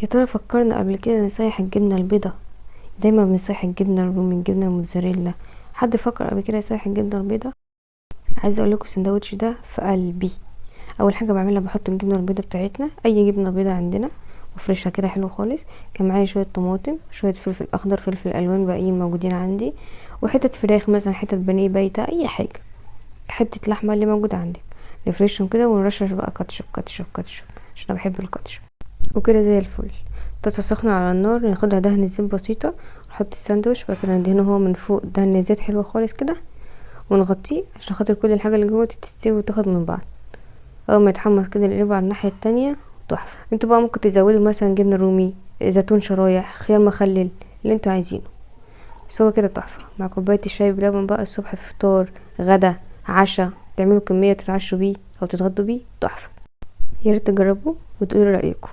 يا ترى فكرنا قبل كده نسيح الجبنة البيضة؟ دايما بنسيح الجبنة الرومي، الجبنة الموتزاريلا. حد فكر قبل كده يسيح الجبنة البيضة؟ عايزه اقول لكم السندوتش ده في قلبي. اول حاجه بعملها بحط الجبنه البيضه بتاعتنا، اي جبنه بيضه عندنا، وافرشها كده حلو خالص. كان معايا شويه طماطم، شويه فلفل اخضر، فلفل الوان باقيين موجودين عندي، وحته فراخ مثلا، حته بانيه بايته، اي حاجه، حته لحمه اللي موجوده عندك. نفرشهم كده ونرشش بقى كاتشب كاتشب كاتشب، عشان انا بحب الكاتشب. وكده زي الفل. طاسه سخنه على النار، ناخدها دهنه زيت بسيطه، نحط الساندوتش، وبعد كده ندهنه هو من فوق دهنه زيت حلوه خالص كده، ونغطيه عشان خاطر كل الحاجه اللي جوه تستوي وتاخد من بعض. اول ما يتحمص كده نقلبه على الناحيه التانية. تحفه. انتوا بقى ممكن تزودوا مثلا جبنه رومي، زيتون شرايح، خيار مخلل، اللي انتوا عايزينه. بس هو كده تحفه مع كوبايه الشاي بلبن بقى الصبح، في فطار، غدا، عشاء، تعملوا كميه تتعشوا بيه او تتغدوا بيه. تحفه. يا ريت تجربوا وتقولوا رايكم.